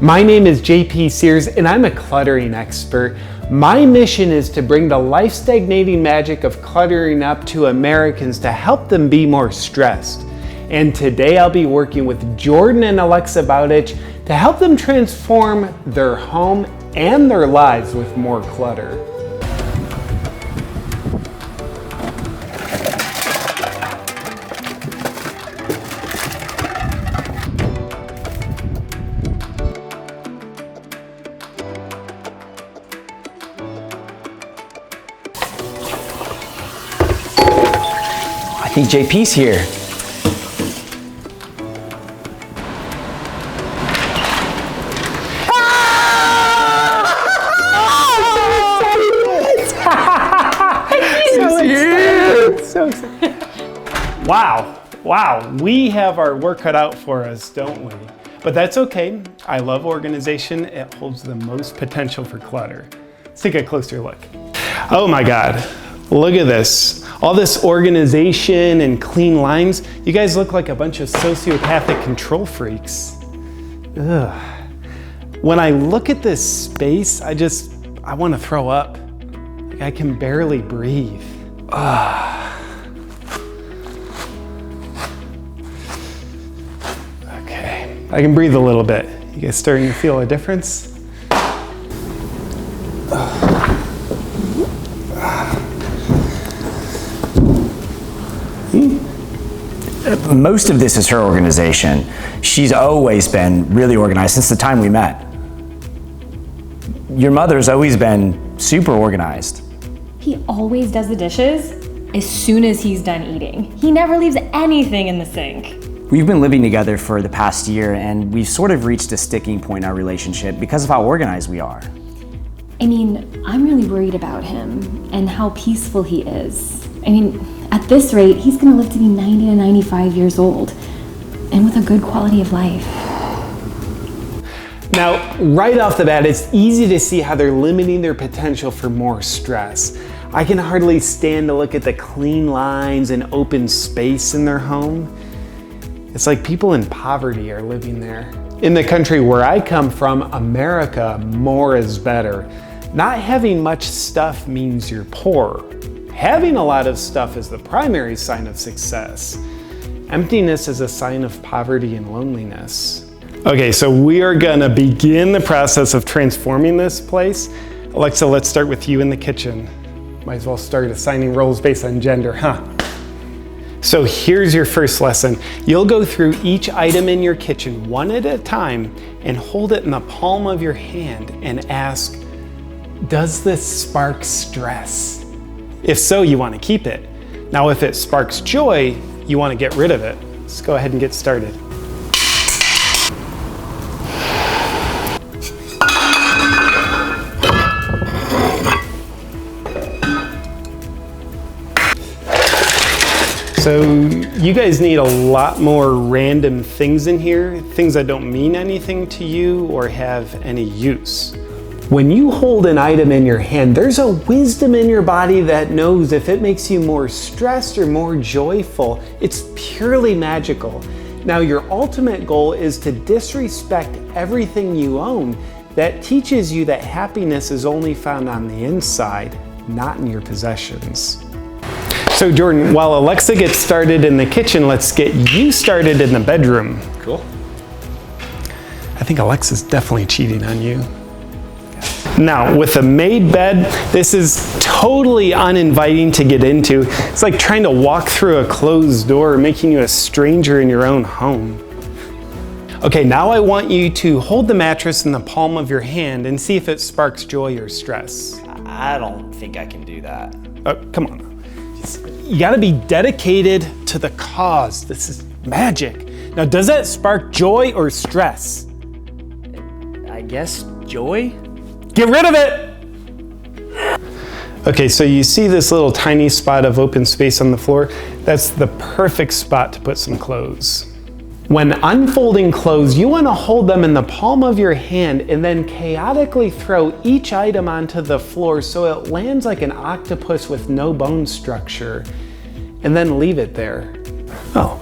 My name is JP Sears and I'm a cluttering expert. My mission is to bring the life-stagnating magic of cluttering up to Americans to help them be more stressed. And today I'll be working with Jordan and Alexa Bowditch to help them transform their home and their lives with more clutter. I think JP's here. So excited. Wow, we have our work cut out for us, don't we? But that's okay. I love organization. It holds the most potential for clutter. Let's take a closer look. Oh my God, look at this. All this organization and clean lines. You guys look like a bunch of sociopathic control freaks. Ugh. When I look at this space, I want to throw up. Like I can barely breathe. Okay, I can breathe a little bit. You guys starting to feel a difference? Most of this is her organization. She's always been really organized since the time we met. Your mother's always been super organized. He always does the dishes as soon as he's done eating. He never leaves anything in the sink. We've been living together for the past year and we've sort of reached a sticking point in our relationship because of how organized we are. I mean, I'm really worried about him and how peaceful he is. I mean, at this rate, he's gonna live to be 90 to 95 years old and with a good quality of life. Now, right off the bat, it's easy to see how they're limiting their potential for more stress. I can hardly stand to look at the clean lines and open space in their home. It's like people in poverty are living there. In the country where I come from, America, more is better. Not having much stuff means you're poor. Having a lot of stuff is the primary sign of success. Emptiness is a sign of poverty and loneliness. Okay, so we are gonna begin the process of transforming this place. Alexa, let's start with you in the kitchen. Might as well start assigning roles based on gender, huh? So here's your first lesson. You'll go through each item in your kitchen one at a time and hold it in the palm of your hand and ask, does this spark stress? If so, you want to keep it. Now, if it sparks joy, you want to get rid of it. Let's go ahead and get started. So you guys need a lot more random things in here, things that don't mean anything to you or have any use. When you hold an item in your hand, there's a wisdom in your body that knows if it makes you more stressed or more joyful. It's purely magical. Now, your ultimate goal is to disrespect everything you own. That teaches you that happiness is only found on the inside, not in your possessions. So Jordan, while Alexa gets started in the kitchen, let's get you started in the bedroom. Cool. I think Alexa's definitely cheating on you. Now, with a made bed, this is totally uninviting to get into. It's like trying to walk through a closed door, making you a stranger in your own home. Okay, now I want you to hold the mattress in the palm of your hand and see if it sparks joy or stress. I don't think I can do that. Oh, come on. You gotta be dedicated to the cause. This is magic. Now, does that spark joy or stress? I guess joy? Get rid of it! Okay, so you see this little tiny spot of open space on the floor? That's the perfect spot to put some clothes. When unfolding clothes, you want to hold them in the palm of your hand and then chaotically throw each item onto the floor so it lands like an octopus with no bone structure, and then leave it there. Oh,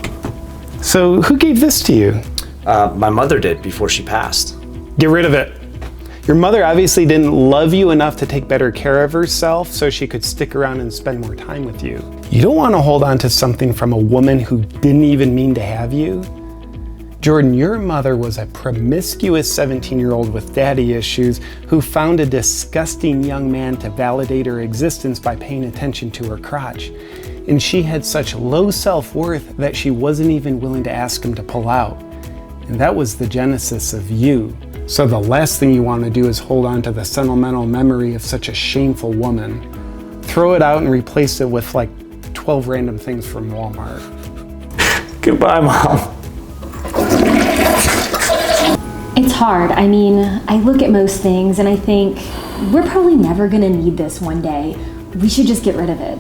so who gave this to you? My mother did before she passed. Get rid of it. Your mother obviously didn't love you enough to take better care of herself so she could stick around and spend more time with you. You don't want to hold on to something from a woman who didn't even mean to have you. Jordan, your mother was a promiscuous 17-year-old with daddy issues who found a disgusting young man to validate her existence by paying attention to her crotch. And she had such low self-worth that she wasn't even willing to ask him to pull out. And that was the genesis of you. So the last thing you want to do is hold on to the sentimental memory of such a shameful woman. Throw it out and replace it with like 12 random things from Walmart. Goodbye, Mom. It's hard. I mean, I look at most things and I think, we're probably never gonna need this one day. We should just get rid of it.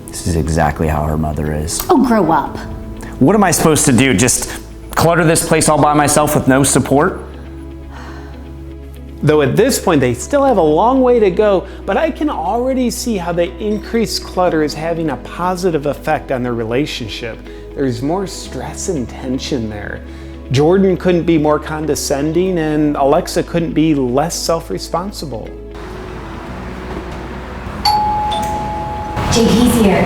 This is exactly how her mother is. Oh, grow up. What am I supposed to do? Just clutter this place all by myself with no support? Though at this point they still have a long way to go, but I can already see how the increased clutter is having a positive effect on their relationship. There's more stress and tension there. Jordan couldn't be more condescending and Alexa couldn't be less self-responsible. JP's here.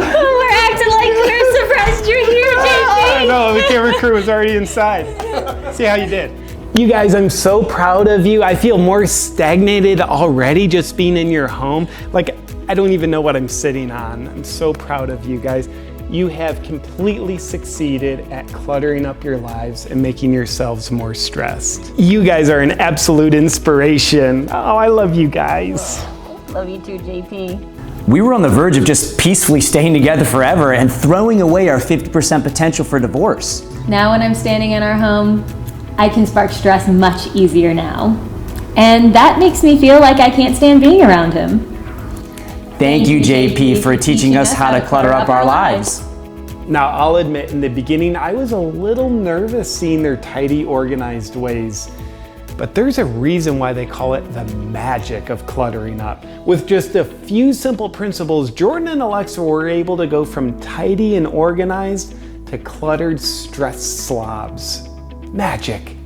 We're acting like we're surprised you're here, JP. I know, the camera crew was already inside. See how you did. You guys, I'm so proud of you. I feel more stagnated already just being in your home. Like, I don't even know what I'm sitting on. I'm so proud of you guys. You have completely succeeded at cluttering up your lives and making yourselves more stressed. You guys are an absolute inspiration. Oh, I love you guys. Love you too, JP. We were on the verge of just peacefully staying together forever and throwing away our 50% potential for divorce. Now when I'm standing in our home, I can spark stress much easier now. And that makes me feel like I can't stand being around him. Thank you, JP, for teaching us how to clutter up our lives. Now, I'll admit, in the beginning, I was a little nervous seeing their tidy, organized ways. But there's a reason why they call it the magic of cluttering up. With just a few simple principles, Jordan and Alexa were able to go from tidy and organized to cluttered, stressed slobs. Magic.